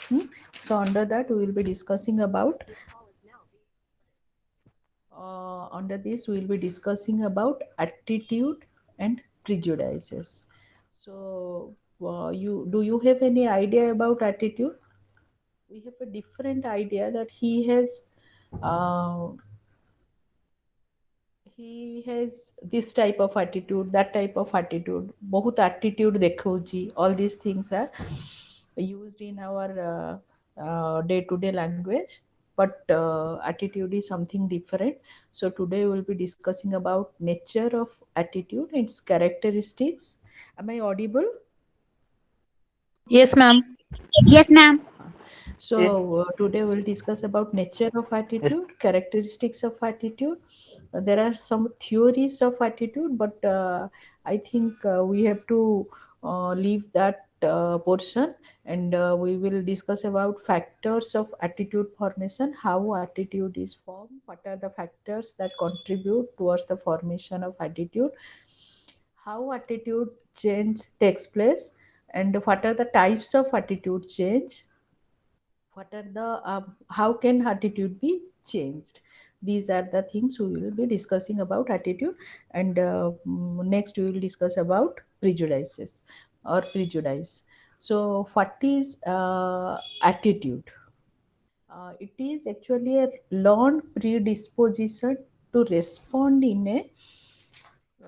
Hmm? So under that we will be discussing about under this we will be discussing about attitude and prejudices. So you have any idea about attitude? We have a different idea that uh, he has this type of attitude, that type of attitude, बहुत attitude देखौची. All these things are used in our day-to-day language, but attitude is something different. So today we will be discussing about nature of attitude and its characteristics. Am I audible? Yes, ma'am. Yes, ma'am. Yes, So today we'll discuss about nature of yes, attitude, characteristics of attitude. There are some theories of attitude, but I think we have to leave that portion, and we will discuss about factors of attitude formation, how attitude is formed, what are the factors that contribute towards the formation of attitude, how attitude change takes place, and what are the types of attitude change, what are the how can attitude be changed. These are the things we will be discussing about attitude, and next we will discuss about prejudices or prejudice. So what is attitude? It is actually a learned predisposition to respond in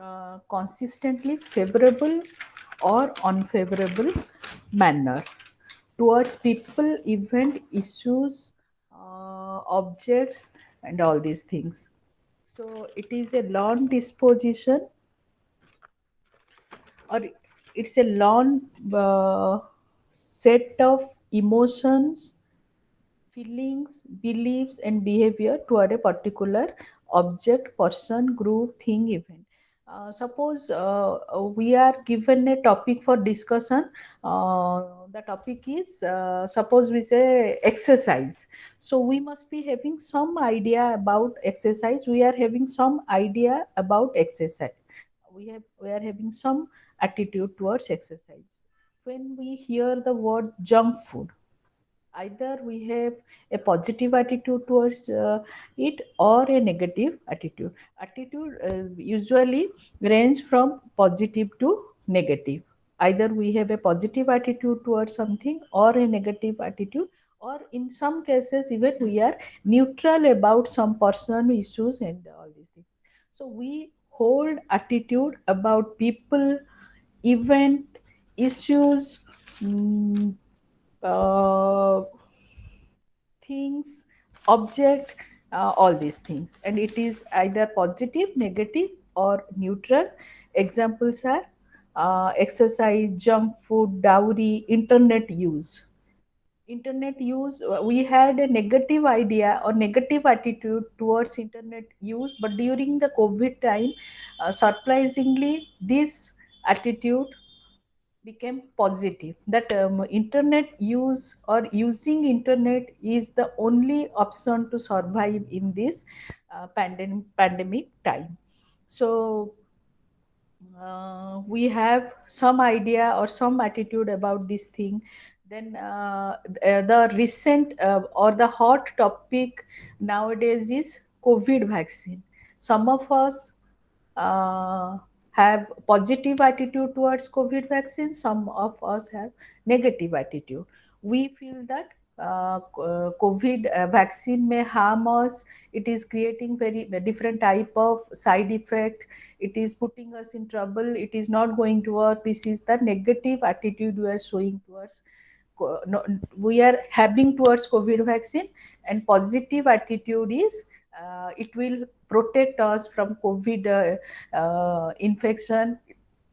a consistently favorable or unfavorable manner towards people, event, issues, objects, and all these things. So it is a learned disposition, or it's a learned set of emotions, feelings, beliefs, and behavior toward a particular object, person, group, thing, event. Suppose we are given a topic for discussion. The topic is, suppose we say exercise. So we must be having some idea about exercise. We are having some idea about exercise. We are having some attitude towards exercise. When we hear the word junk food, either we have a positive attitude towards it or a negative attitude usually range from positive to negative. Either we have a positive attitude towards something or a negative attitude, or in some cases even we are neutral about some person issues and all these things. So we hold attitude about people, event, issues, mm, uh, things, object, all these things, and it is either positive, negative, or neutral. Examples are exercise, junk food, dowry, internet use. Internet use, we had a negative idea or negative attitude towards internet use, but during the COVID time, surprisingly this attitude became positive, that internet use or using internet is the only option to survive in this pandemic time. So we have some idea or some attitude about this thing. Then the recent or the hot topic nowadays is COVID vaccine. Some of us uh, have positive attitude towards COVID vaccine. Some of us have negative attitude. We feel that COVID vaccine may harm us. It is creating very different type of side effect. It is putting us in trouble. It is not going to work. This is the negative attitude we are showing towards no, we are having towards COVID vaccine. And positive attitude is it will protect us from COVID infection.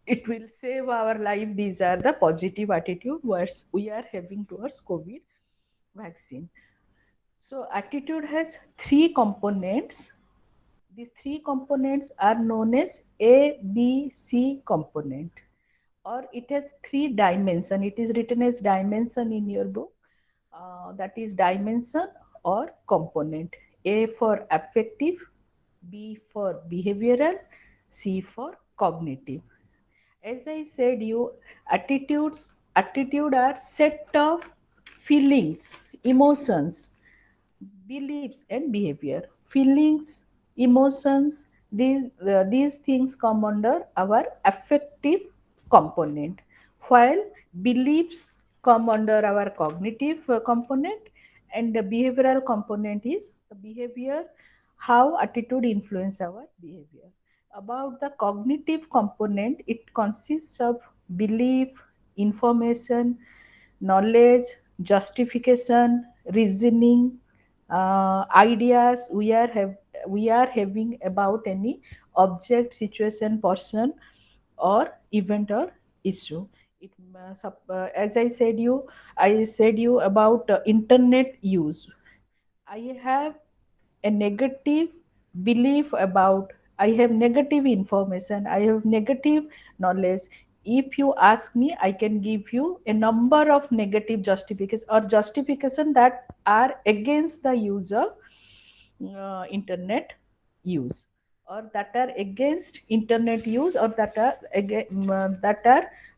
It will save our life. These are the positive attitude we are having towards COVID vaccine. So attitude has three components. These three components are known as A, B, C component, or it has three dimension. It is written as dimension in your book. That is dimension or component. A for affective, B for behavioral, C for cognitive. As I said, you attitude are set of feelings, emotions, beliefs and behavior. Feelings, emotions, these things come under our affective component, while beliefs come under our cognitive component, and the behavioral component is the behavior, how attitude influence our behavior. About the cognitive component, it consists of belief, information, knowledge, justification, reasoning, ideas we are having about any object, situation, person, or event or issue. As I said you about internet use. I have a negative belief about, I have negative information, I have negative knowledge. If you ask me, I can give you a number of negative justifications or justification that are against the use of internet use, or that are against internet use, or that are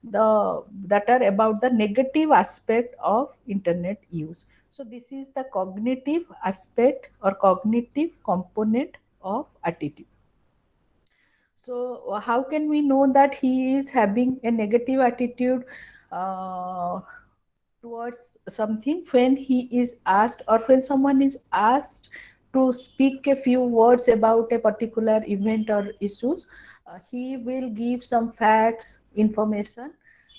that are about the negative aspect of internet use. So this is the cognitive aspect or cognitive component of attitude. So how can we know that he is having a negative attitude uh, towards something? When he is asked, or when someone is asked to speak a few words about a particular event or issues, he will give some facts, information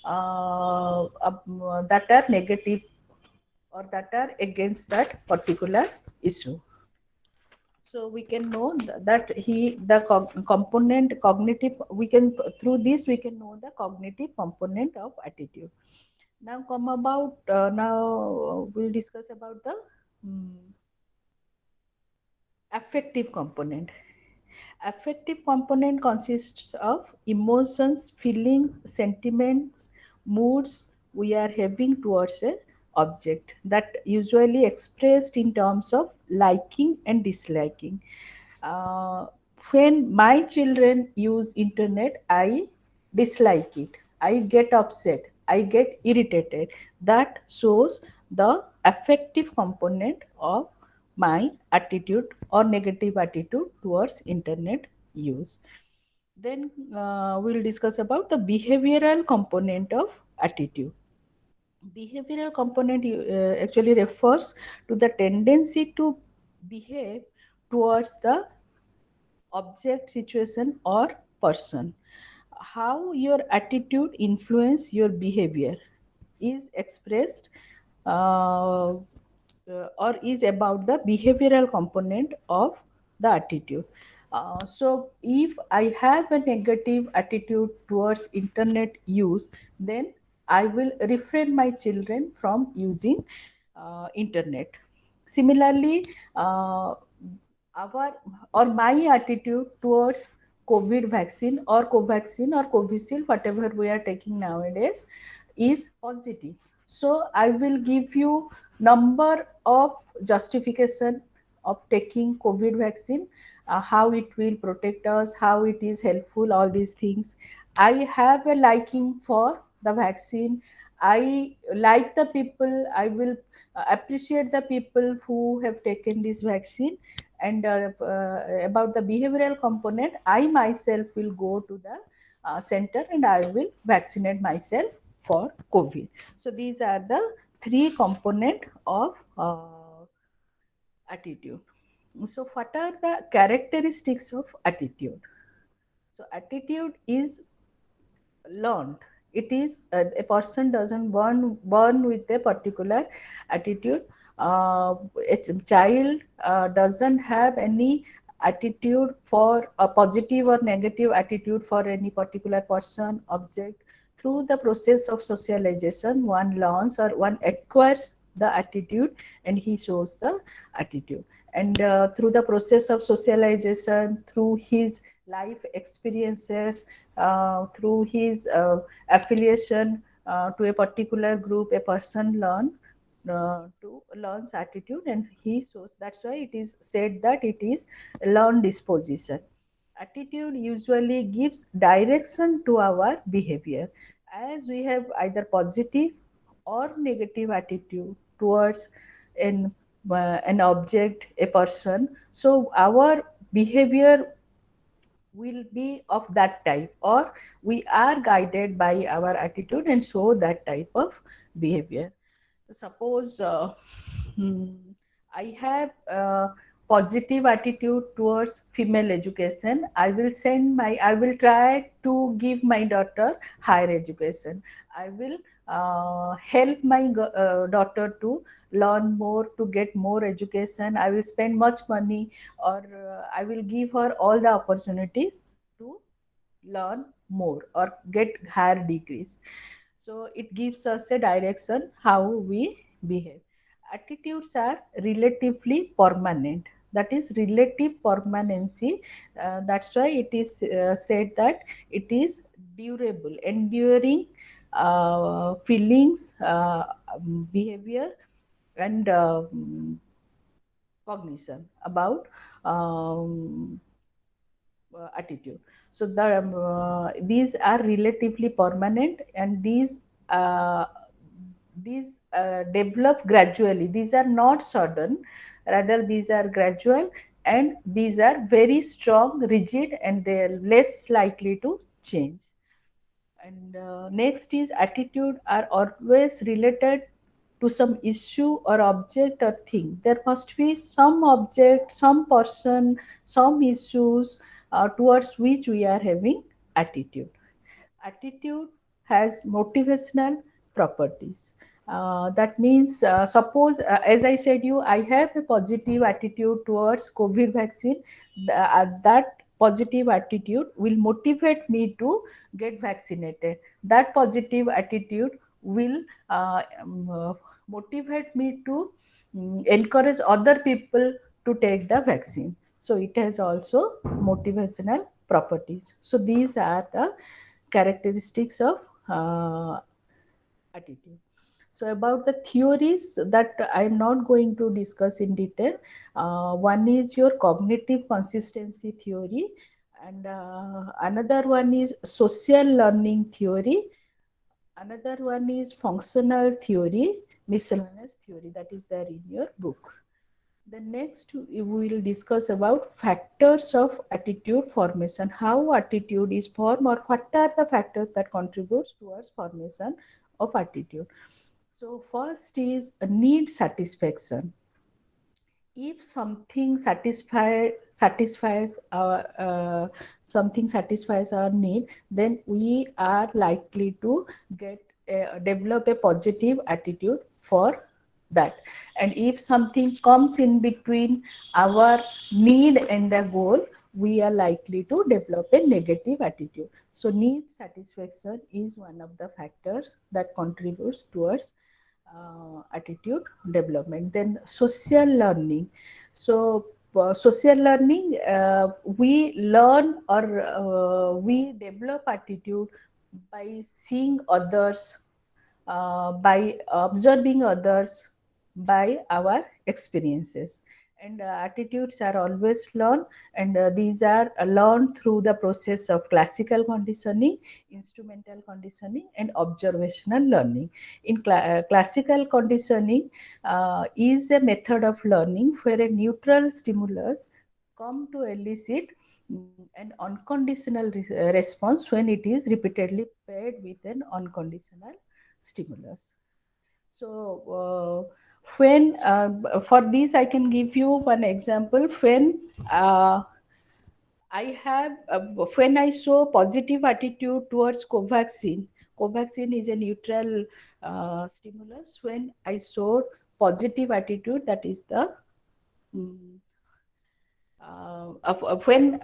that are negative or that are against that particular issue. So we can know that he the component cognitive, we can, through this we can know the cognitive component of attitude. Now come about we'll discuss about the affective component. Affective component consists of emotions, feelings, sentiments, moods we are having towards a object, that usually expressed in terms of liking and disliking. uh, when my children use internet, I dislike it, I get upset, I get irritated. That shows the affective component of my attitude or negative attitude towards internet use. Then we'll discuss about the behavioral component of attitude. Behavioral component actually refers to the tendency to behave towards the object, situation or person. How your attitude influence your behavior is expressed or is about the behavioral component of the attitude. So if I have a negative attitude towards internet use, then I will refrain my children from using internet. Similarly, our or my attitude towards COVID vaccine or Covaxin or Covishield, whatever we are taking nowadays, is positive. So I will give you number of justification of taking COVID vaccine, how it will protect us, how it is helpful, all these things. I have a liking for the vaccine. I like the people. I will appreciate the people who have taken this vaccine. And about the behavioral component, I myself will go to the center and I will vaccinate myself for COVID. So these are the three component of attitude. So what are the characteristics of attitude? So attitude is learned. It is a person doesn't born with a particular attitude. A child doesn't have any attitude for a positive or negative attitude for any particular person, object. Through the process of socialization, one learns or one acquires the attitude, and he shows the attitude. And through the process of socialization, through his life experiences, through his affiliation to a particular group, a person to learns attitude, and he shows. That's why it is said that it is learned disposition. Attitude usually gives direction to our behavior, as we have either positive or negative attitude. towards an an object, a person. So our behavior will be of that type, or we are guided by our attitude and show that type of behavior. Suppose hmm, I have a positive attitude towards female education. I will try to give my daughter higher education. I will help my daughter to learn more, to get more education. I will spend much money, or I will give her all the opportunities to learn more or get higher degrees. So it gives us a direction how we behave. Attitudes are relatively permanent. That is relative permanency. That's why it is said that it is durable, enduring feelings, behavior, and cognition about um, attitude. So these are relatively permanent, and these develop gradually. These are not sudden, rather these are gradual, and these are very strong, rigid, and they are less likely to change. And next is attitude are always related to some issue or object or thing. There must be some object, some person, some issues towards which we are having attitude. Attitude has motivational properties. That means, suppose, as I said you, I have a positive attitude towards COVID vaccine. That positive attitude will motivate me to get vaccinated. That positive attitude will motivate me to encourage other people to take the vaccine. So it has also motivational properties. So these are the characteristics of attitude. So about the theories that I am not going to discuss in detail. One is your cognitive consistency theory, and another one is social learning theory. Another one is functional theory, miscellaneous theory, that is there in your book. The next we will discuss about factors of attitude formation, how attitude is formed, or what are the factors that contributes towards formation of attitude. So first is a need satisfaction. If something satisfies our need, then we are likely to get develop a positive attitude for that. And if something comes in between our need and the goal, we are likely to develop a negative attitude. So need satisfaction is one of the factors that contributes towards attitude development. Then social learning. So social learning, we learn, or we develop attitude by seeing others, by observing others, by our experiences. And attitudes are always learned, and these are learned through the process of classical conditioning, instrumental conditioning, and observational learning. In classical conditioning is a method of learning where a neutral stimulus come to elicit an unconditional response when it is repeatedly paired with an unconditional stimulus. So, when for this, I can give you one example. Uh, when I show positive attitude towards Covaxin, Covaxin is a neutral stimulus. When I show positive attitude, that is the mm, when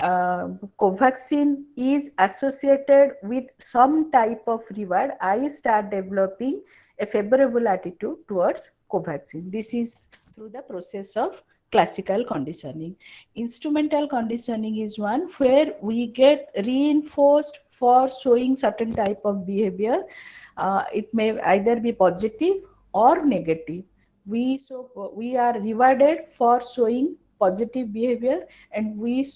Covaxin is associated with some type of reward, I start developing a favorable attitude towards Covaxin. This is through the process of classical conditioning. Instrumental conditioning is one where we get reinforced for showing certain type of behavior. It may either be positive or negative. We are rewarded for showing positive behavior, and we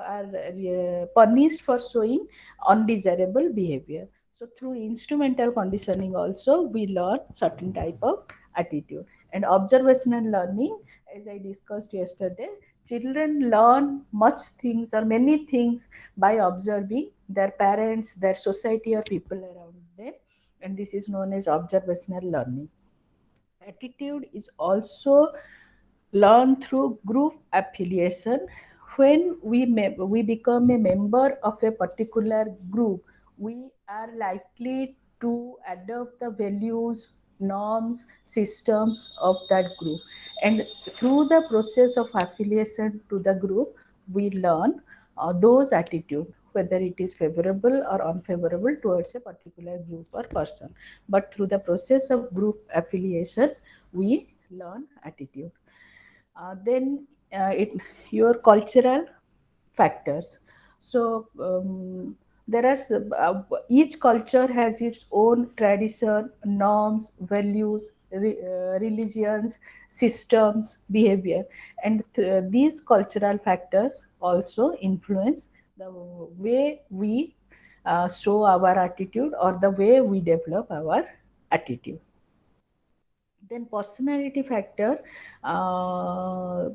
are punished for showing undesirable behavior. So through instrumental conditioning also we learn certain type of attitude. And observational learning, as I discussed yesterday, children learn much things or many things by observing their parents, their society, or people around them, and this is known as observational learning. Attitude is also learned through group affiliation. When we become a member of a particular group, we are likely to adopt the values, norms, systems of that group. And through the process of affiliation to the group, we learn those attitude, whether it is favorable or unfavorable towards a particular group or person. But through the process of group affiliation, we learn attitude. Then it your cultural factors. So there are each culture has its own tradition, norms, values, religions, systems, behavior, and these cultural factors also influence the way we show our attitude or the way we develop our attitude. Then personality factor, a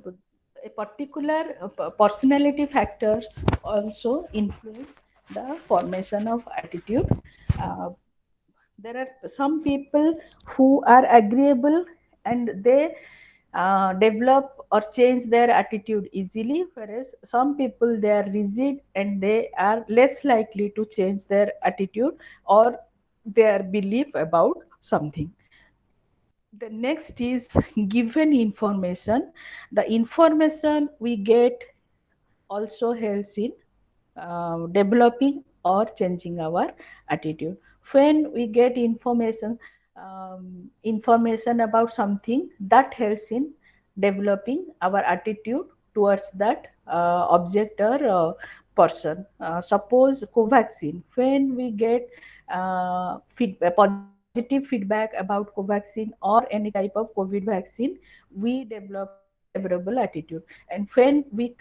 particular personality factors also influence the formation of attitude. uh, there are some people who are agreeable and they develop or change their attitude easily, whereas some people they are rigid and they are less likely to change their attitude or their belief about something. The next is given information. The information we get also helps in developing or changing our attitude. When we get information about something, that helps in developing our attitude towards that object or person. Suppose covaccine, when we get positive feedback about covaccine or any type of covid vaccine, we develop a favorable attitude. And when we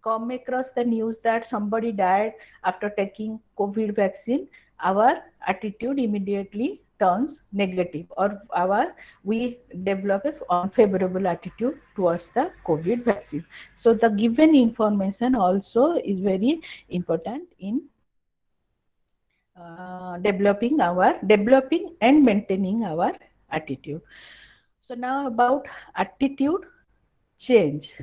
come across the news that somebody died after taking covid vaccine, our attitude immediately turns negative, or our we develop an unfavorable attitude towards the covid vaccine. So the given information also is very important in developing and maintaining our attitude. So now about attitude change.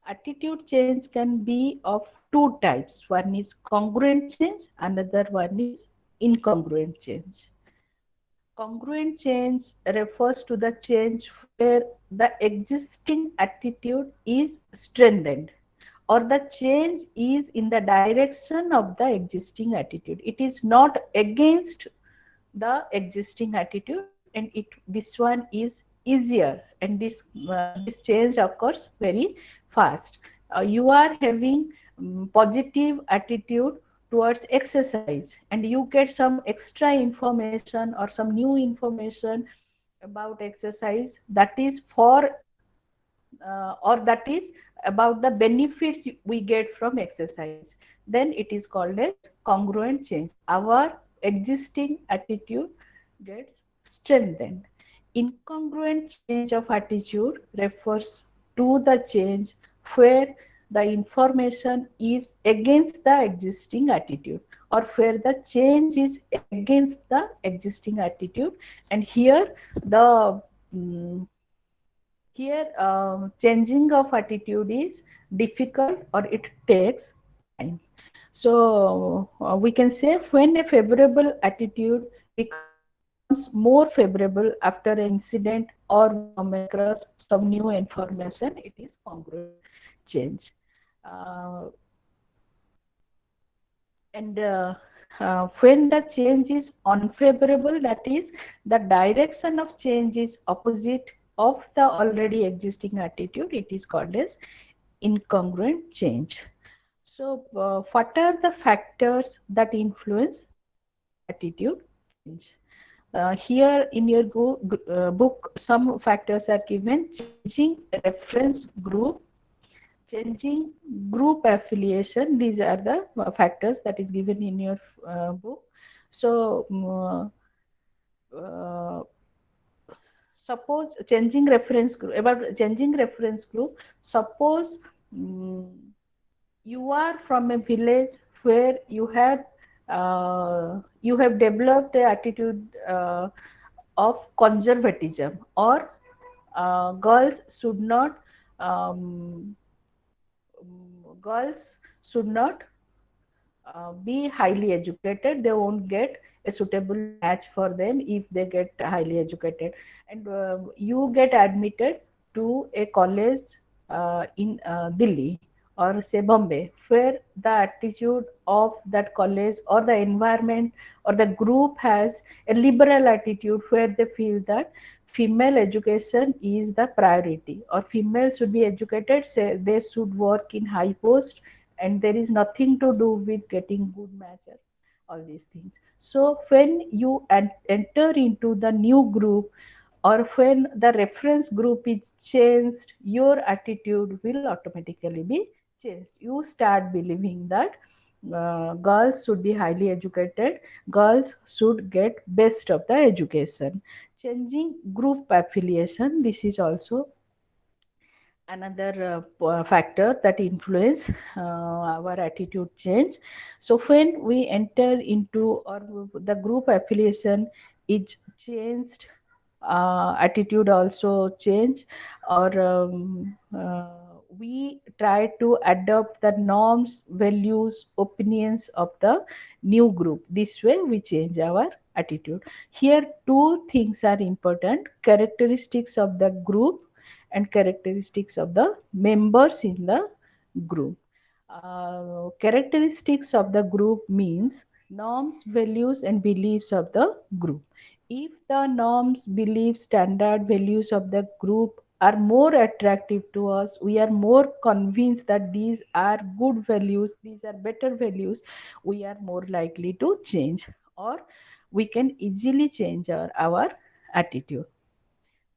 Attitude change can be of two types. One is congruent change, another one is incongruent change. Congruent change refers to the change where the existing attitude is strengthened or the change is in the direction of the existing attitude. It is not against the existing attitude, and this one is easier, and this change occurs very fast. You are having positive attitude towards exercise and you get some extra information or some new information about exercise that is for or that is about the benefits we get from exercise, then it is called as congruent change. Our existing attitude gets strengthened. Incongruent change of attitude refers to the change where the information is against the existing attitude or where the change is against the existing attitude. And here the mm, here, changing of attitude is difficult or it takes time. So, we can say when a favorable attitude becomes more favorable after an incident or we come across some new information, it is congruent change. Uh, and when the change is unfavorable, that is, the direction of change is opposite of the already existing attitude, it is called as incongruent change. So, what are the factors that influence attitude change? Here in your book, some factors are given: changing reference group, changing group affiliation. These are the factors that is given in your book. So uh, suppose changing reference group, about changing reference group, suppose mm, you are from a village where you have developed a attitude of conservatism, or girls should not um, girls should not be highly educated. They won't get a suitable match for them if they get highly educated, and you get admitted to a college in Delhi or say Bombay, where the attitude of that college or the environment or the group has a liberal attitude, where they feel that female education is the priority, or female should be educated, say they should work in high post, and there is nothing to do with getting good match or all these things. So when you enter into the new group, or when the reference group is changed, your attitude will automatically be changed. You start believing that girls should be highly educated, girls should get best of the education. Changing group affiliation, this is also another factor that influence our attitude change. So when we enter into, or the group affiliation is changed, attitude also change, or we try to adopt the norms, values, opinions of the new group. This way we change our attitude. Here two things are important: characteristics of the group and characteristics of the members in the group. Characteristics of the group means norms, values, and beliefs of the group. If the norms, beliefs, standard, values of the group are more attractive to us, we are more convinced that these are good values, these are better values, we are more likely to change, or we can easily change our attitude.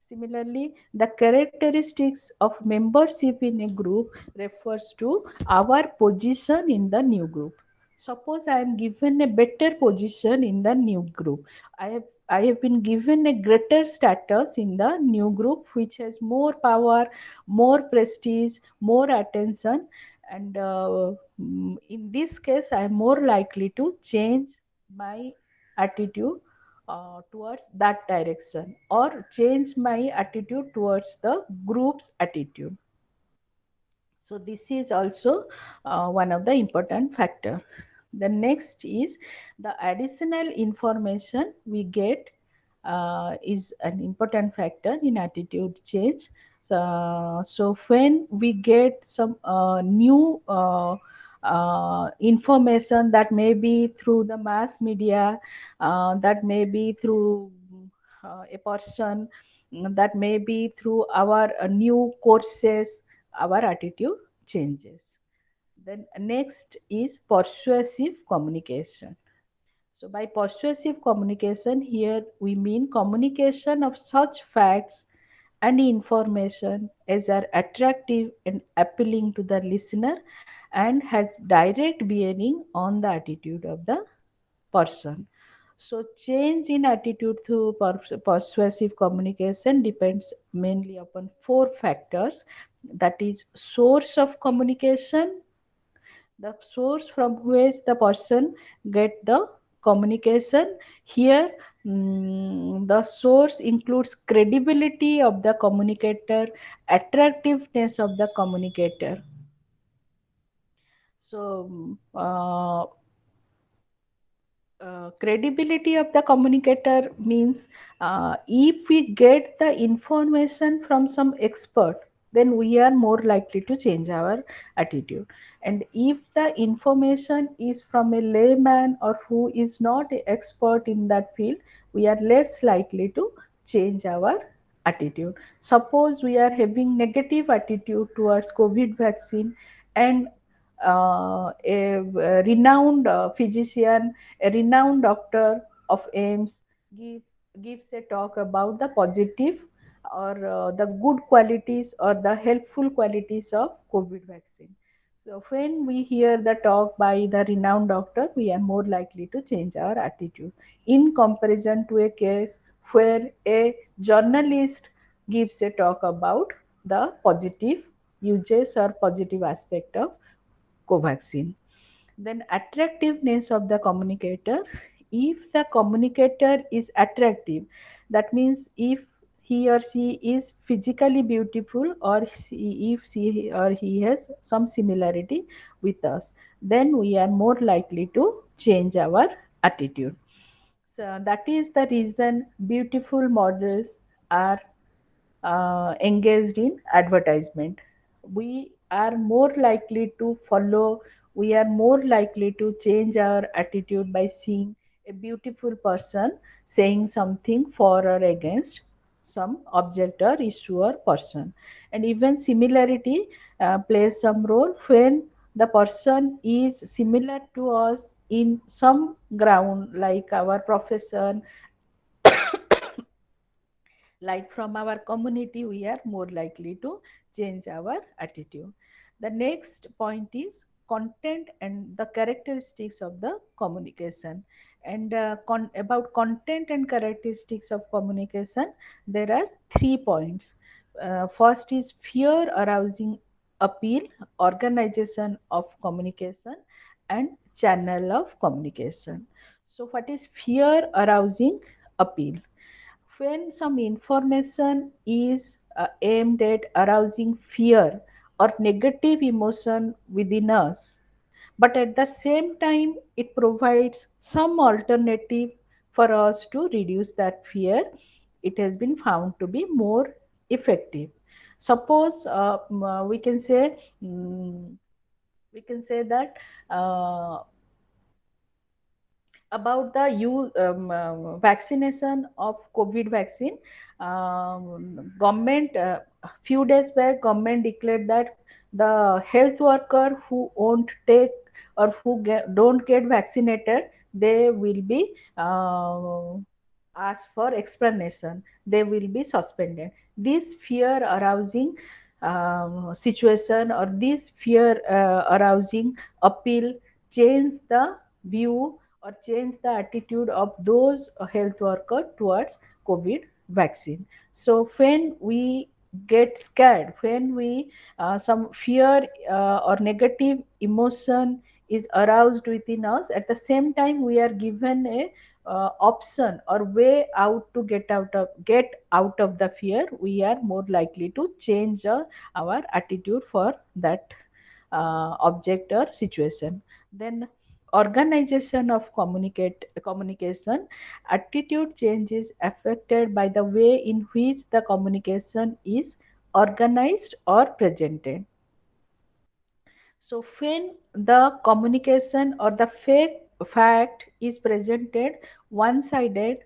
Similarly, the characteristics of membership in a group refers to our position in the new group. Suppose I am given a better position in the new group. I have been given a greater status in the new group, which has more power, more prestige, more attention, and in this case, I am more likely to change my attitude towards that direction, or change my attitude towards the group's attitude. So this is also one of the important factor. The next is the additional information we get is an important factor in attitude change. So when we get some new information, that may be through the mass media, that may be through a person, that may be through our new courses, our attitude changes. Then next is persuasive communication. So by persuasive communication, here we mean communication of such facts and information as are attractive and appealing to the listener, and has direct bearing on the attitude of the person. So change in attitude through persuasive communication depends mainly upon four factors, that is source of communication, the source from which the person get the communication. Here the source includes credibility of the communicator, attractiveness of the communicator. So credibility of the communicator means if we get the information from some expert, then we are more likely to change our attitude. And if the information is from a layman or who is not an expert in that field, we are less likely to change our attitude. Suppose we are having negative attitude towards COVID vaccine, and a renowned physician, a renowned doctor of AIMS give, gives a talk about the positive, or the good qualities or the helpful qualities of COVID vaccine. So when we hear the talk by the renowned doctor, we are more likely to change our attitude in comparison to a case where a journalist gives a talk about the positive uses or positive aspect of Covaxin. Then attractiveness of the communicator. If the communicator is attractive, that means if he or she is physically beautiful, or if she or he has some similarity with us, then we are more likely to change our attitude. So that is the reason beautiful models are engaged in advertisement. We are more likely to follow, we are more likely to change our attitude by seeing a beautiful person saying something for or against some object or issue or person. And even similarity plays some role when the person is similar to us in some ground, like our profession, like from our community, we are more likely to change our attitude. The next point is content and the characteristics of the communication. And about content and characteristics of communication, there are 3 points. First is fear arousing appeal, organization of communication, and channel of communication. So what is fear arousing appeal? When some information is aimed at arousing fear or negative emotion within us, but at the same time it provides some alternative for us to reduce that fear, it has been found to be more effective. Suppose we can say, that uh, about the vaccination of COVID vaccine. Government, few days back, government declared that the health worker who won't take or who don't get vaccinated, they will be asked for explanation. They will be suspended. This fear arousing situation, or this fear arousing appeal, change the view or change the attitude of those health workers towards COVID vaccine. So when we get scared, when we some fear or negative emotion is aroused within us, at the same time we are given a option or way out to get out of the fear, we are more likely to change our attitude for that object or situation. Then organization of communication. Attitude change is affected by the way in which the communication is organized or presented. So when the communication or the fake fact is presented one sided,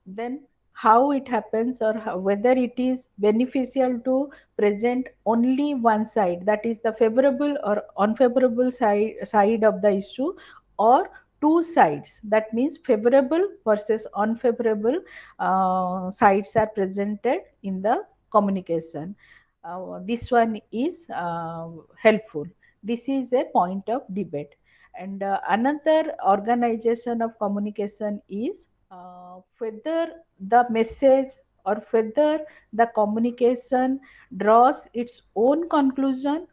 then how it happens, or whether it is beneficial to present only one side, that is the favorable or unfavorable side of the issue, or two sides, that means favorable versus unfavorable sides are presented in the communication. This one is helpful. This is a point of debate. And another organization of communication is whether the message or whether the communication draws its own conclusion,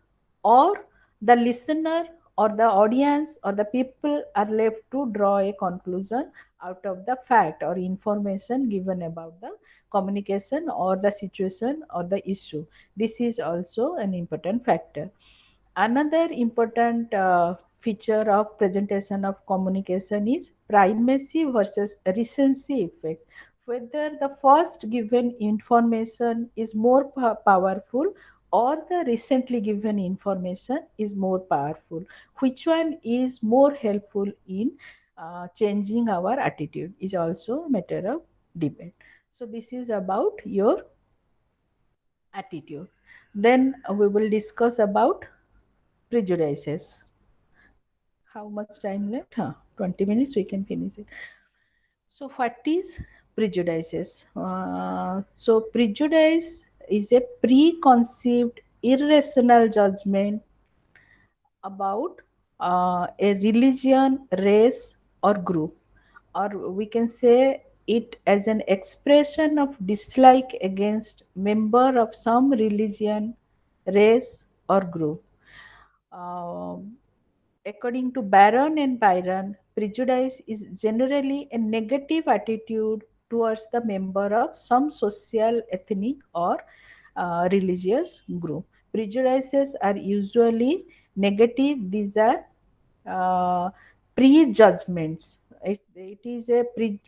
or the listener or the audience or the people are left to draw a conclusion out of the fact or information given about the communication or the situation or the issue. This is also an important factor. Another important feature of presentation of communication is primacy versus recency effect. Whether the first given information is more powerful, or the recently given information is more powerful, which one is more helpful in changing our attitude, is also a matter of debate. So this is about your attitude. Then we will discuss about prejudices. How much time left? 20 minutes, we can finish it. So, what is prejudices? So, prejudice is a preconceived, irrational judgment about a religion, race, or group, or we can say it as an expression of dislike against member of some religion, race, or group. Um, According to Barron and Byron, prejudice is generally a negative attitude towards the member of some social, ethnic, or religious group. Prejudices are usually negative. These are prejudgments. It is a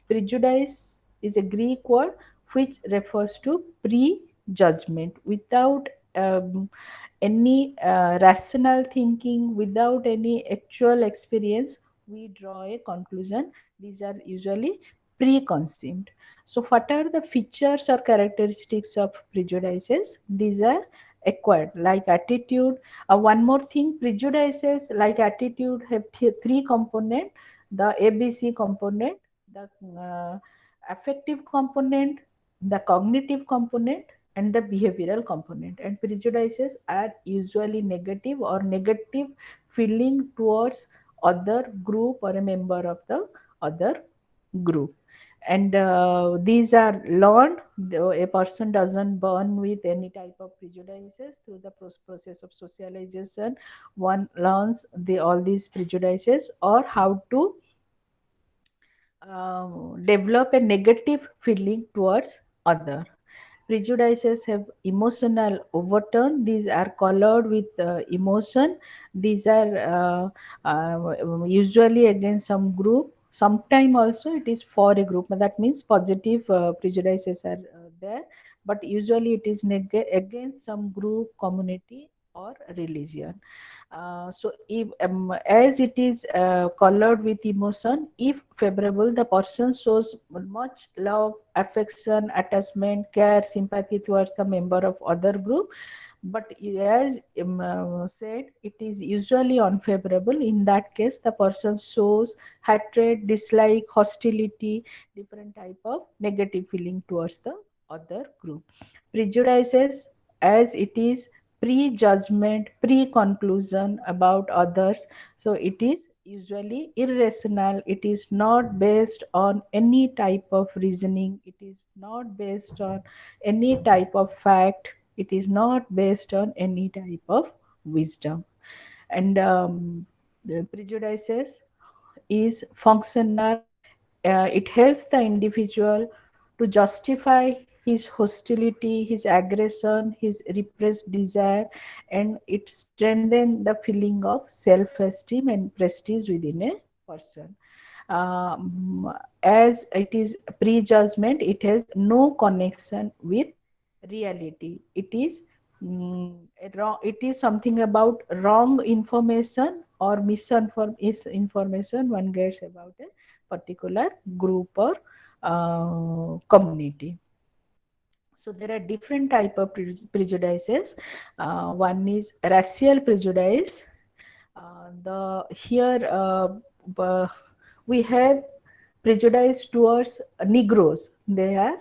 prejudice is a Greek word which refers to prejudgment without any rational thinking, without any actual experience. We draw a conclusion. These are usually preconceived. So, what are the features or characteristics of prejudices? These are acquired, like attitude. One more thing, prejudices like attitude have three component: the ABC component, the affective component, the cognitive component, and the behavioral component. And prejudices are usually negative or negative feeling towards other group or a member of the other group. And these are learned, though a person doesn't born with any type of prejudices. Through the process of socialization, one learns all these prejudices, or how to develop a negative feeling towards other. Prejudices have emotional overtone. These are colored with emotion. These are usually against some group. Sometime also it is for a group. That means positive prejudices are there, but usually it is against some group, community, or religion. So, if as it is colored with emotion, if favorable, the person shows much love, affection, attachment, care, sympathy towards the member of other group. But as said, it is usually unfavorable. In that case, the person shows hatred, dislike, hostility, different type of negative feeling towards the other group. Prejudices, as it is prejudgment, pre-conclusion about others. So it is usually irrational. It is not based on any type of reasoning. It is not based on any type of fact. It is not based on any type of wisdom. And the prejudices is functional. It helps the individual to justify his hostility, his aggression, his repressed desire, and it strengthens the feeling of self esteem and prestige within a person. As it is prejudgment, it has no connection with reality. It is wrong. It is something about wrong information or misinformation one gets about a particular group or community. So there are different type of prejudices. One is racial prejudice. The here we have prejudice towards Negroes. They are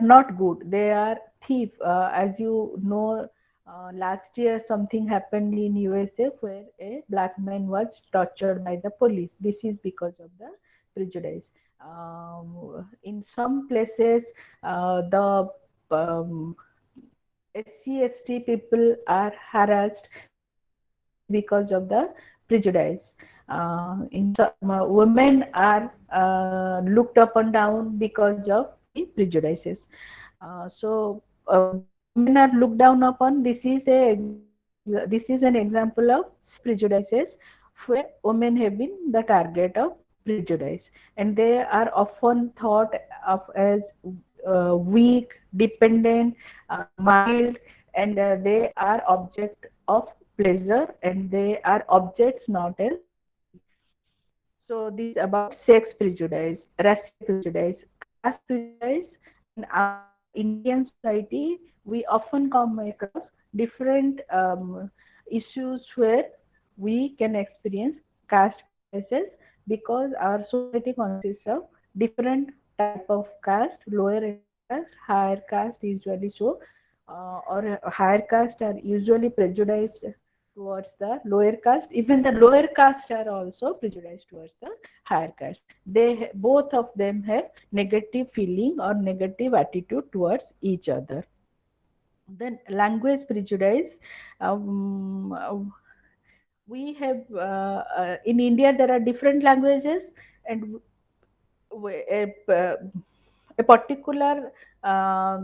not good. They are thief. As you know, last year something happened in USA where a black man was tortured by the police. This is because of the prejudice. In some places, the um, SC/ST people are harassed. This is because of the prejudice. In some women are looked up and down because of the prejudices. Women are looked down upon. This is an example of prejudices where women have been the target of prejudice, and they are often thought of as weak, dependent, mild, and they are object of pleasure, and they are objects, not as property. So this is about sex prejudice, racial prejudice, caste prejudice. In our Indian society, we often come across different issues where we can experience caste prejudices, because our society consists of different type of caste, lower and middle caste, higher caste usually so, or higher caste are usually prejudiced towards the lower caste. Even the lower caste are also prejudiced towards the higher caste. Both of them have negative feeling or negative attitude towards each other. Then language prejudice. Um, we have in India there are different languages, and a particular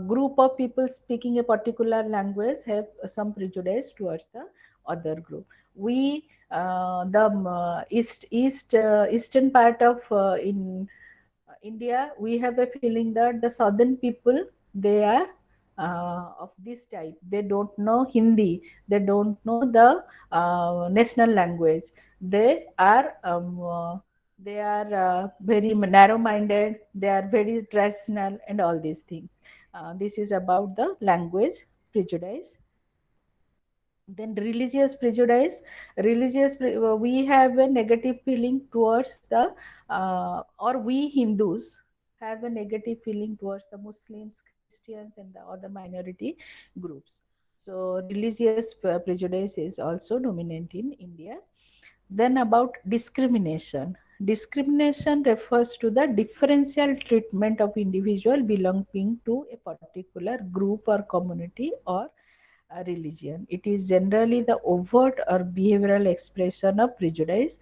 group of people speaking a particular language have some prejudice towards the other group. We the eastern part of in India, we have a feeling that the southern people, they are of this type. They don't know Hindi. They don't know the national language. They are very narrow-minded. They are very traditional and all these things. This is about the language prejudice. Then religious prejudice. We have a negative feeling towards the or we Hindus have a negative feeling towards the Muslims, Christians, and the other minority groups. So religious prejudice is also dominant in India. Then about discrimination. Discrimination refers to the differential treatment of individual belonging to a particular group or community or a religion. It is generally the overt or behavioral expression of prejudice.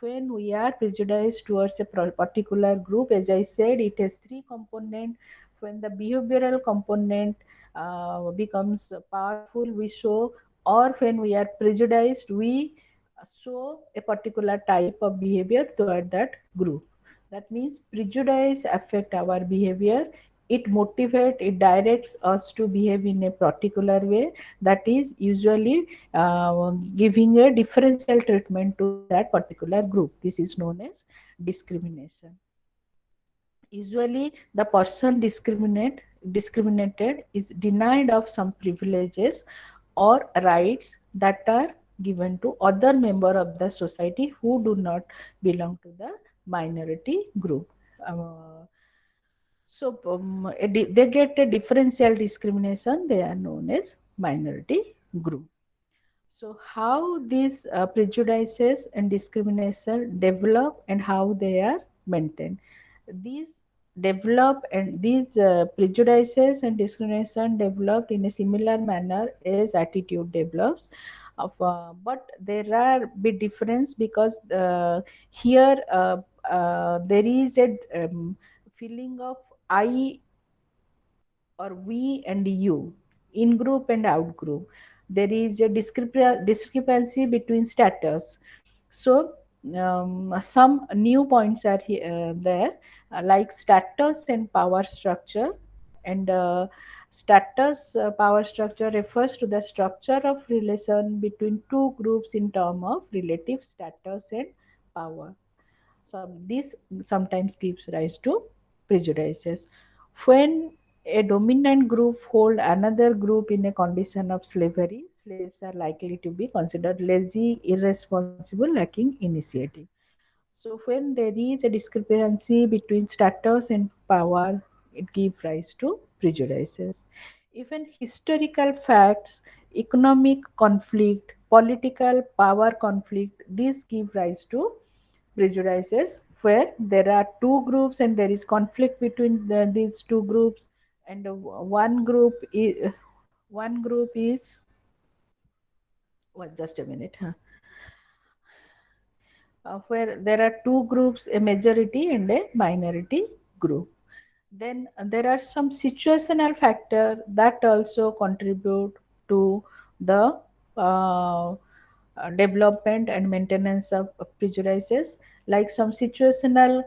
When we are prejudiced towards a particular group, as I said, it has three components. When the behavioral component becomes powerful, we show, or when we are prejudiced, we show a particular type of behavior toward that group. That means prejudice affect our behavior. It motivates, it directs us to behave in a particular way, that is usually giving a differential treatment to that particular group. This is known as discrimination. Usually the person discriminated is denied of some privileges or rights that are given to other member of the society who do not belong to the minority group. They get a differential discrimination. They are known as minority group. So how these prejudices and discrimination develop and how they are maintained. These these prejudices and discrimination developed in a similar manner as attitude develops. But there are big difference because here there is a feeling of I or we and you, in group and out group. There is a discrepancy between status. So some new points are there, like status and power structure. And status power structure refers to the structure of relation between two groups in term of relative status and power. This sometimes gives rise to prejudices. When a dominant group hold another group in a condition of slavery, slaves are likely to be considered lazy, irresponsible, lacking initiative. So when there is a discrepancy between status and power, it gives rise to prejudices. Even historical facts, economic conflict, political power conflict, these give rise to prejudices where there are two groups and there is conflict between these two groups, and one group is what, just a minute, huh? Where there are two groups, a majority and a minority group. Then there are some situational factor that also contribute to the development and maintenance of prejudices, like some situational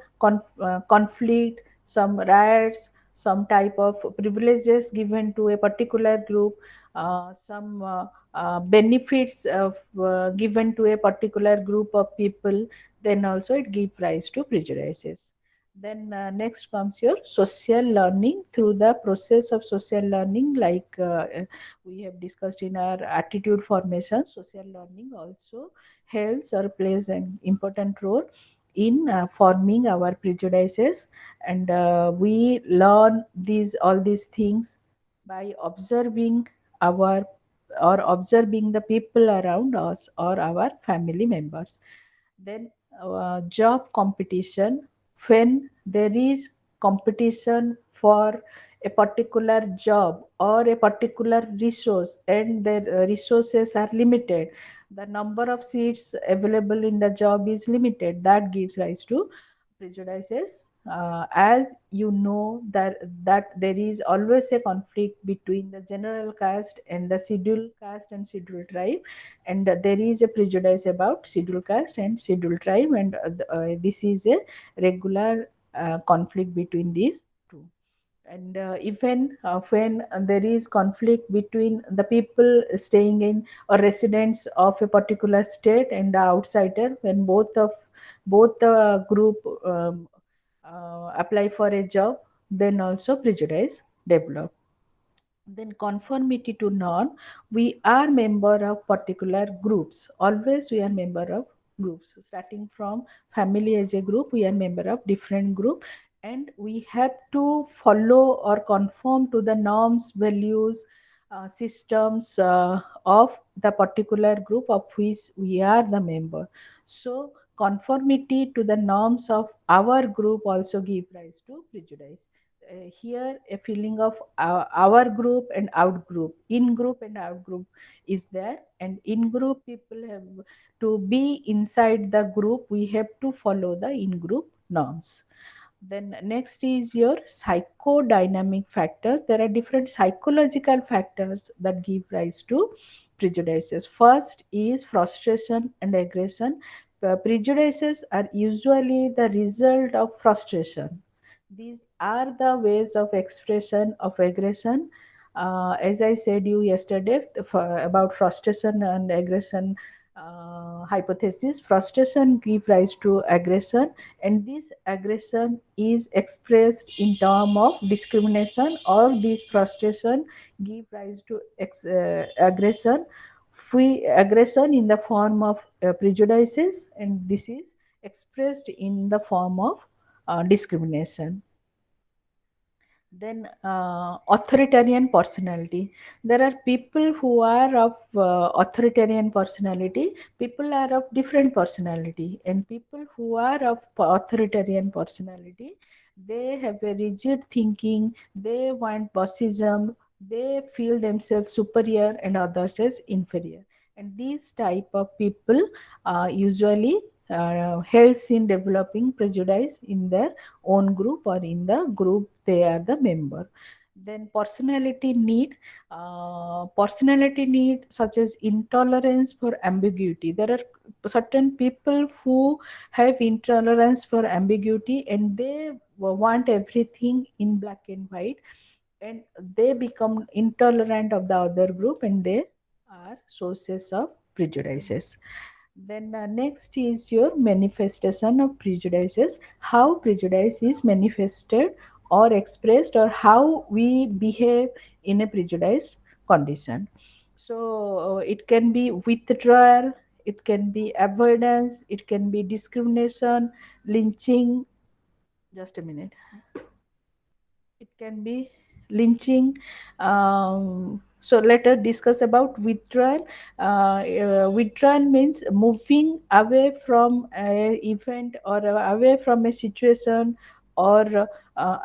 conflict, some riots, some type of privileges given to a particular group, some benefits of, given to a particular group of people, then also it gives rise to prejudices. Then next comes your social learning. Through the process of social learning, like we have discussed in our attitude formation, social learning also helps or plays an important role in forming our prejudices. And we learn these all these things by observing our or observing the people around us or our family members. Then job competition, when there is competition for a particular job or a particular resource and the resources are limited, the number of seats available in the job is limited, that gives rise to prejudices. As you know that there is always a conflict between the general caste and the scheduled caste and scheduled tribe, and there is a prejudice about scheduled caste and scheduled tribe, and this is a regular conflict between these two. And even when there is conflict between the people staying in or residents of a particular state and the outsider, when both the group apply for a job, then also prejudice develop. Then conformity to norm, we are member of particular groups, always we are member of groups. So starting from family as a group, we are member of different group, and we have to follow or conform to the norms, values, systems of the particular group of which we are the member. So conformity to the norms of our group also give rise to prejudice. Here a feeling of our group and out group, in group and out group is there, and in group people have to be inside the group, we have to follow the in group norms. Then next is your psychodynamic factor. There are different psychological factors that give rise to prejudices. First is frustration and aggression. Prejudices are usually the result of frustration. These are the ways of expression of aggression. As I said you yesterday about frustration and aggression hypothesis, frustration give rise to aggression, and this aggression is expressed in term of discrimination, or this frustration give rise to aggression, aggression in the form of prejudices, and this is expressed in the form of discrimination. Then authoritarian personality, there are people who are of authoritarian personality, people are of different personality, and people who are of authoritarian personality, they have a rigid thinking, they want bossism, they feel themselves superior and others as inferior, and these type of people usually helps in developing prejudice in their own group or in the group they are the member. Then personality need such as intolerance for ambiguity, there are certain people who have intolerance for ambiguity, and they want everything in black and white, and they become intolerant of the other group, and they are sources of prejudices. Then next is your manifestation of prejudices. How prejudice is manifested or expressed, or how we behave in a prejudiced condition. So it can be withdrawal, it can be avoidance, it can be discrimination, lynching. Just a minute. It can be lynching. So let us discuss about withdrawal. Withdrawal means moving away from a event or away from a situation, or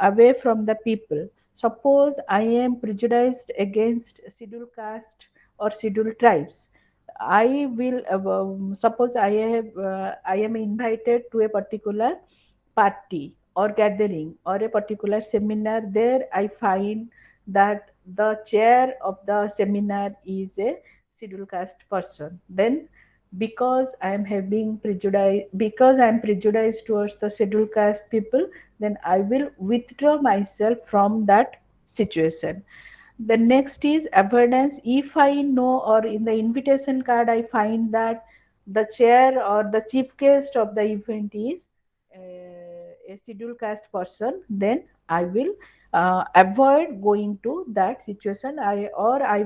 away from the people. Suppose I am prejudiced against scheduled caste or scheduled tribes. I will suppose I am invited to a particular party or gathering or a particular seminar. There I find that the chair of the seminar is a scheduled caste person. Then because I am having prejudice, because I am prejudiced towards the scheduled caste people, then I will withdraw myself from that situation. The next is avoidance. If I know, or in the invitation card I find that the chair or the chief guest of the event is a scheduled caste person, then I will avoid going to that situation. I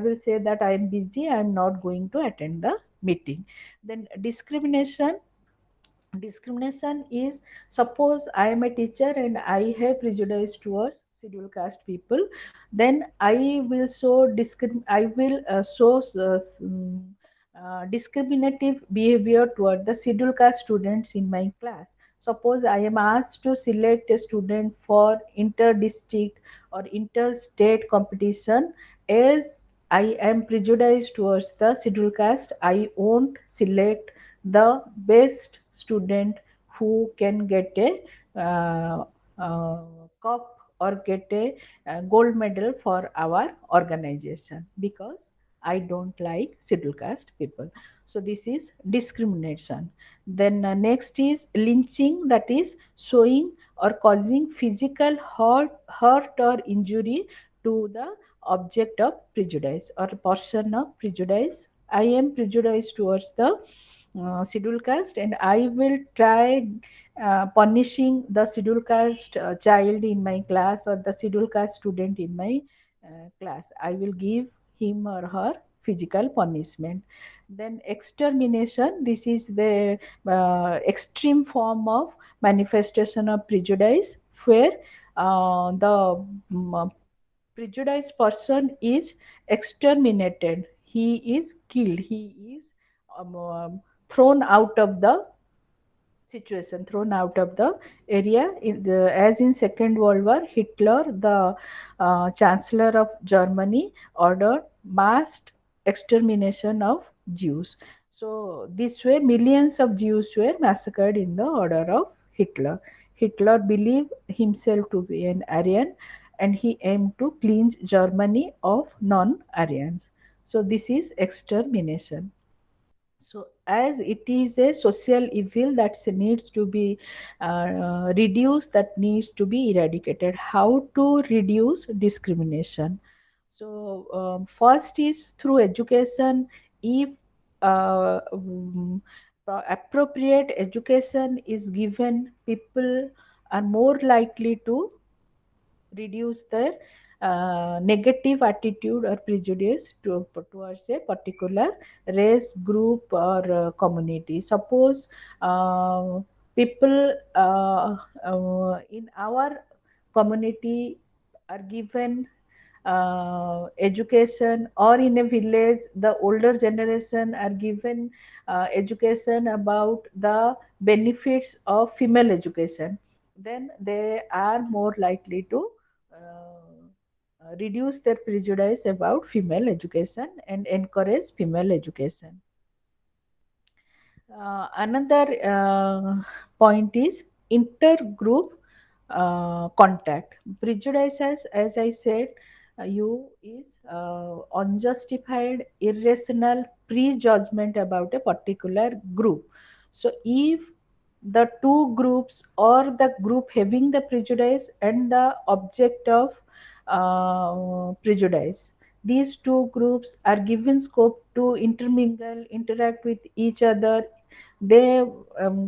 will say that I am busy, I am not going to attend the meeting. Then discrimination is, suppose I am a teacher and I have prejudice towards scheduled caste people, then I will discriminative behavior toward the scheduled caste students in my class. Suppose I am asked to select a student for inter-district or interstate competition. As I am prejudiced towards the scheduled caste, I won't select the best student who can get a uh, cup or get a gold medal for our organization, because I don't like scheduled caste people. So this is discrimination. Then next is lynching, that is showing or causing physical hurt or injury to the object of prejudice or person of prejudice. I am prejudiced towards the scheduled caste, and I will try punishing the scheduled caste child in my class or the scheduled caste student in my class. I will give him or her physical punishment. Then extermination, this is the extreme form of manifestation of prejudice, where the prejudiced person is exterminated, he is killed, he is thrown out of the situation, thrown out of the area. As in Second World War, Hitler, the Chancellor of Germany, ordered mass extermination of Jews. So this way, millions of Jews were massacred in the order of Hitler. Hitler believed himself to be an Aryan, and he aimed to cleanse Germany of non-Aryans. So this is extermination. So as it is a social evil that needs to be reduced, that needs to be eradicated. How to reduce discrimination? So first is through education. If appropriate education is given, people are more likely to reduce their negative attitude or prejudice towards a particular race, group, or community. Suppose people in our community are given education, or in a village the older generation are given education about the benefits of female education, then they are more likely to reduce their prejudice about female education and encourage female education. Another point is intergroup contact. Prejudice, as I said, you is unjustified, irrational prejudgment about a particular group. So, if the two groups or the group having the prejudice and the object of prejudice, these two groups are given scope to intermingle, interact with each other. They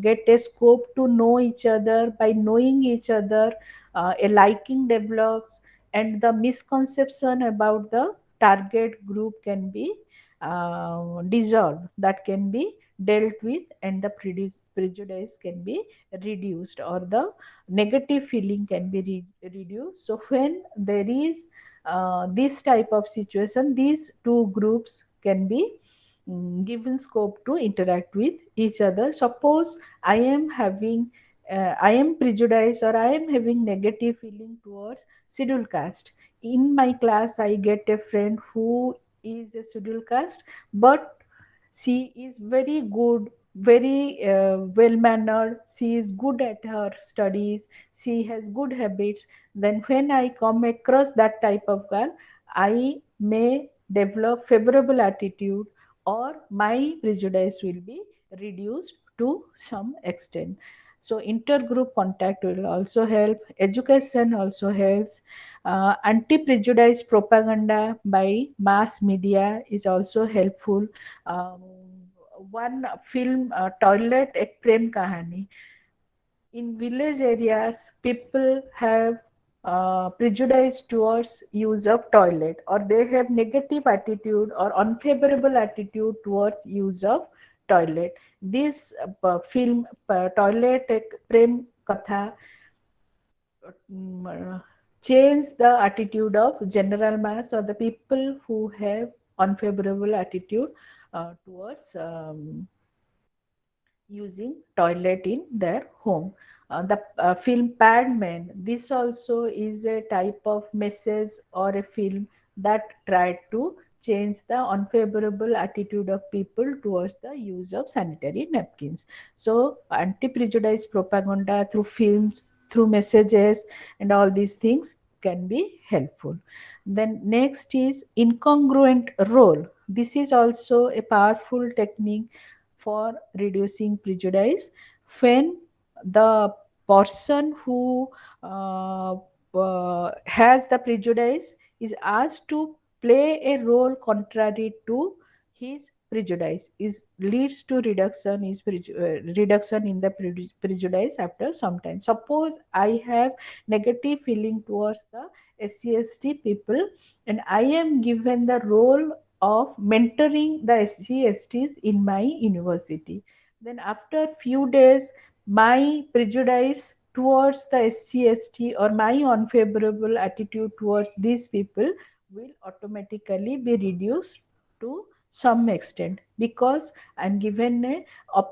get a scope to know each other. By knowing each other, a liking develops, and the misconception about the target group can be dissolved, that can be dealt with, and the prejudice can be reduced, or the negative feeling can be reduced. So when there is this type of situation, these two groups can be given scope to interact with each other. Suppose I am prejudiced, or I am having negative feeling towards scheduled caste. In my class, I get a friend who is a scheduled caste, but she is very good, very well mannered, she is good at her studies, she has good habits. Then when I come across that type of girl, I may develop favorable attitude, or my prejudice will be reduced to some extent. So intergroup contact will also help. Education also helps. Anti-prejudice propaganda by mass media is also helpful. um, One film, Toilet Ek Prem Kahani. In village areas, people have prejudice towards use of toilet, or they have negative attitude or unfavorable attitude towards use of toilet. This Toilet Ek Prem Katha change the attitude of general mass or the people who have unfavorable attitude towards using toilet in their home. The film Padman, this also is a type of message or a film that tried to change the unfavorable attitude of people towards the use of sanitary napkins. So anti-prejudice propaganda through films, through messages, and all these things can be helpful. Then next is incongruent role. This is also a powerful technique for reducing prejudice. When the person who has the prejudice is asked to play a role contrary to his prejudice, is leads to reduction in the prejudice after some time. Suppose I have negative feeling towards the SCST people, and I am given the role of mentoring the SCSTs in my university. Then after few days, my prejudice towards the SCST or my unfavorable attitude towards these people will automatically be reduced to some extent, because I'm given a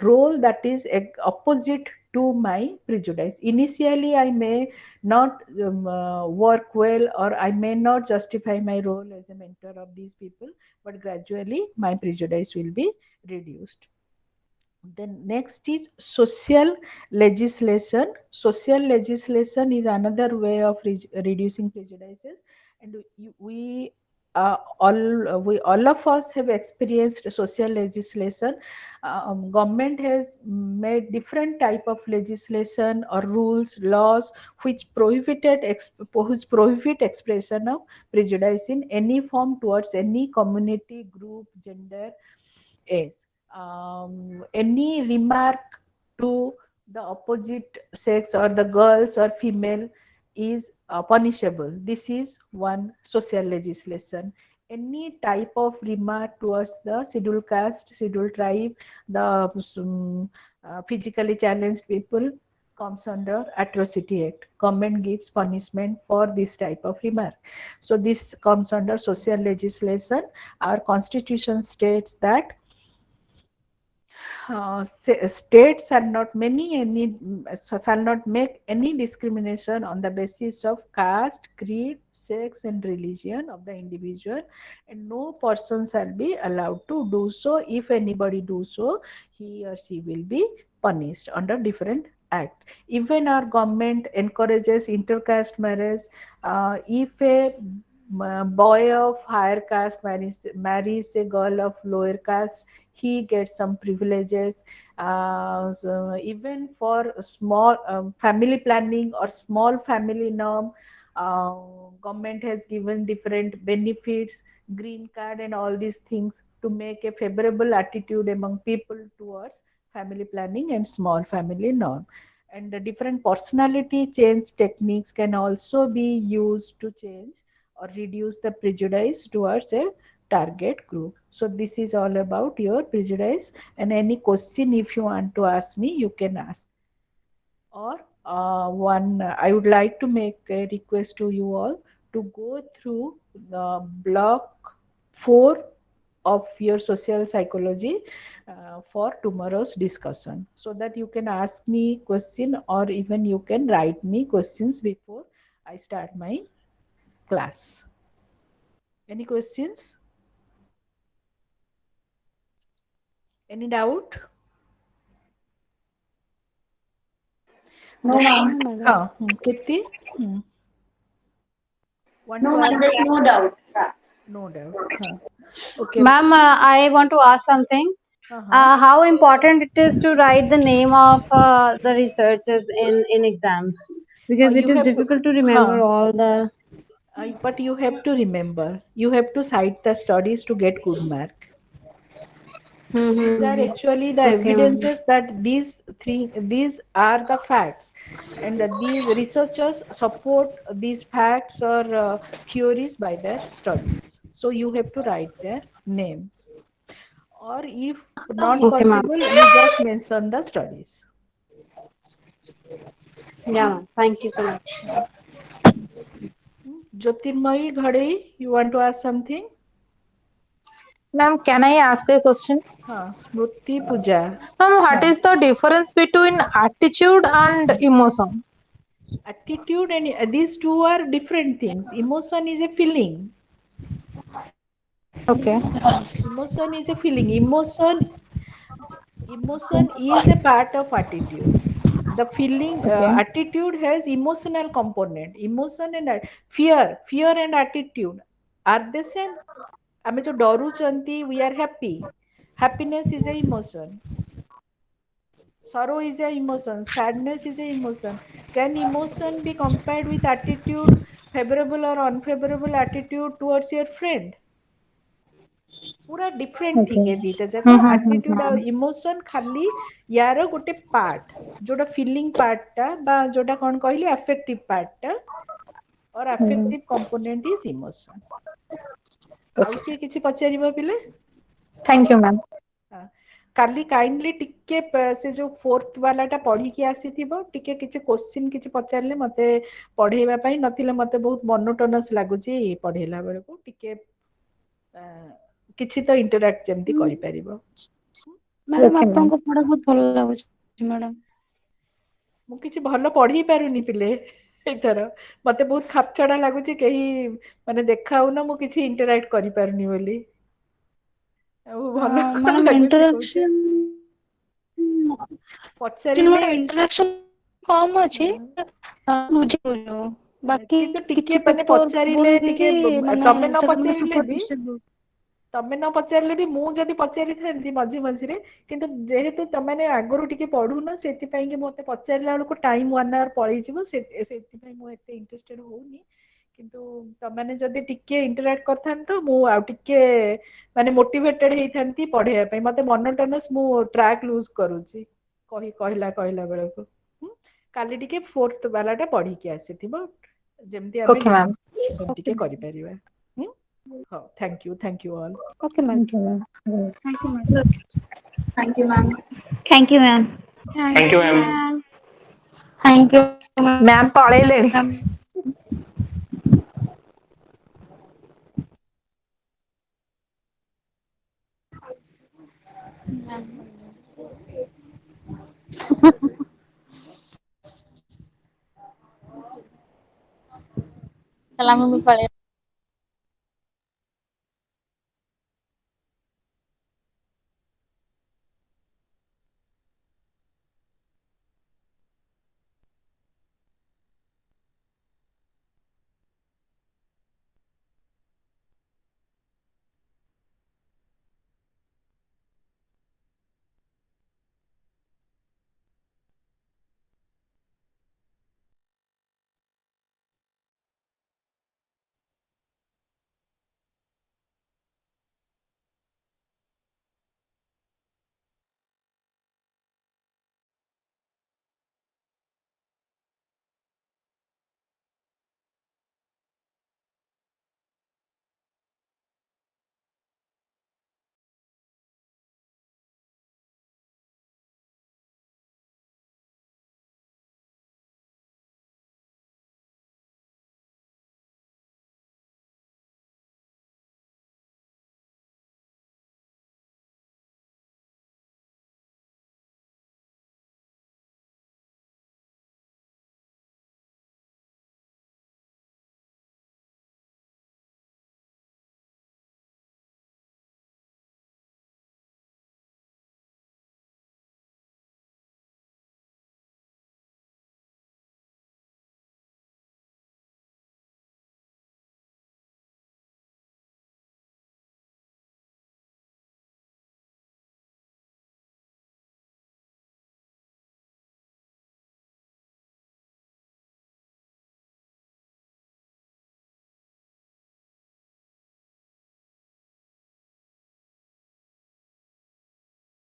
role that is opposite to my prejudice. Initially, I may not work well, or I may not justify my role as a mentor of these people, but gradually my prejudice will be reduced. Then next is social legislation. Social legislation is another way of reducing prejudices, and we all of us have experienced social legislation. Government has made different type of legislation or rules, laws, which prohibit expression of prejudice in any form towards any community, group, gender, is any remark to the opposite sex or the girls or female is punishable. This is one social legislation. Any type of remark towards the scheduled caste, scheduled tribe, the physically challenged people comes under atrocity act. Government gives punishment for this type of remark. So this comes under social legislation. Our constitution states that states shall not shall not make any discrimination on the basis of caste, creed, sex, and religion of the individual, and no person shall be allowed to do so. If anybody do so, he or she will be punished under different act. Even our government encourages intercaste marriage. If a boy of higher caste marries a girl of lower caste, he gets some privileges. So even for small family planning or small family norm, uh, government has given different benefits, green card, and all these things to make a favorable attitude among people towards family planning and small family norm. And the different personality change techniques can also be used to change or reduce the prejudice towards a target group. So this is all about your prejudice, and any question if you want to ask me, you can ask. Or one, I would like to make a request to you all to go through the block 4 of your social psychology for tomorrow's discussion, so that you can ask me question, or even you can write me questions before I start my class. Any questions? Any doubt? No, Then, ma'am. No, madam. Kirti, hmm, want No, to ma'am. ask? There's no doubt. No doubt. Okay. Ma'am, I want to ask something. Uh-huh. How important it is to write the name of the researchers in exams, because it You is have to, difficult to remember huh, all the. but you have to remember, you have to cite the studies to get good mark. These are Mm-hmm. actually the Okay, ma'am. evidences that these are the facts, and these researchers support these facts or theories by their studies. So you have to write their names, or if not Okay, ma'am. possible, you just mention the studies. Yeah, ma'am. Thank you so much. Yeah. Jyotirmayi Ghadei, you want to ask something? Ma'am, can I ask a question? Smruti Puja. Ma'am, what Ma'am. is the difference between attitude and emotion? Attitude and these two are different things. Emotion is a feeling. Okay. Emotion is a feeling. Emotion is a part of attitude. The feeling Okay. attitude has emotional component. Emotion and fear and attitude are the same. ଆମେ ଯୋଉ ଡରୁଛନ୍ତି we are happy. Happiness is a emotion. Sorrow is a emotion. Sadness is a emotion. Can emotion be compared with attitude, favorable or unfavorable attitude towards your friend? पूरा different thing Okay. है दीटा जाक आटिट्यूड और Hmm. Emotion खाली यार गोटे part जोटा feeling पार्टटा बा जोटा कौन कहली अफेक्टिव पार्टटा और अफेक्टिव कंपोनेंट इज इमोशन आउ Okay. किए किछि पचारिबा पिले Thank you, ma'am. Kali kindly टिके से जो फोर्थ वालाटा पढ़ी की आसीथिबो टिके किछि क्वेश्चन किछि पचारले मते पढेबा पई नथिले मते बहुत मोनोटोनस लागुची पढेला बेलको टिके କିଛି ତ ଇଣ୍ଟରାକ୍ଟ ଯେମିତି କରିପାରିବ ମ୍ୟାଡାମ Okay, ma'am. ଆପଣଙ୍କ ପଢା ବହୁତ ଭଲ ଲାଗୁଛି ମ୍ୟାଡାମ। ମୁଁ କିଛି ଭଲ ପଢେଇ ପାରୁନି ପିଲେ ଏଥର ମତେ ବହୁତ ଖାପଛଡା ଲାଗୁଛି କେହି ମାନେ ଦେଖାଉନ ମୁଁ କିଛି ଇଣ୍ଟରାକ୍ଟ କରିପାରୁନି ବୋଲି ଆଉ ଭଲ କଣ ମ୍ୟାଡାମ ଲାଗୁଛି କହୁଛ ଇଣ୍ଟରାକ୍ସନ ପଚାରିଲେ ଇଣ୍ଟରାକ୍ସନ କମ ଅଛି ହଁ, ବୁଝିପାରିବ ବାକି କିନ୍ତୁ ଟିକେ କିଛି ମାନେ ପେପର ପଚାରିଲେ ଭୁଲ ଟିକେ ଦେଇକି ମାନେ ତମେ ନ ସେଗୁଡା ପଚାରିଲେ ବି ସୁପରଫିସିଆଲ। ତମେ ନ ପଚାରିଲେ ବି ମୁଁ ଯଦି ପଚାରିଥାନ୍ତି ମଝି ମଝିରେ କିନ୍ତୁ ଯେହେତୁ ତମେ ଆଗରୁ ଟିକେ ପଢୁନ ସେଥିପାଇଁ କି ମତେ ପଚାରିଲା ବେଳକୁ ଟାଇମ 1 hour ପଳେଇଯିବ ସେଥିପାଇଁ ମୁଁ ଏତେ ଇଣ୍ଟରେଷ୍ଟେଡ ହଉନି କିନ୍ତୁ ତମେ ଯଦି ଟିକେ ଇଣ୍ଟରାକ୍ଟ କରିଥାନ୍ତ ମୁଁ ଆଉ ଟିକେ ମାନେ ମୋଟିଭେଟେଡ ହେଇଥାନ୍ତି ପଢେଇବା ପାଇଁ ମତେ ମନୋଟୋନସ୍ ମୁଁ ଟ୍ରାକ୍ ଲୁଜ କରୁଛି କହିଲା ବେଳକୁ କାଲି ଟିକେ ଫୋର୍ଥ ବାଲାଟା ପଢିକି ଆସିଥିବ ଯେମିତି ଆମେ Okay, ma'am. ଡିସ୍କସନ ଟିକେ କରିପାରିବା ହଉ thank you all okay ma'am Thank you, ma'am. Thank you ma'am. Thank you, ma'am. Thank you, ma'am. Thank you, ma'am. Thank you, Ma'am ପଳେଇଲେଣି। ma'am. Salam, Mummy.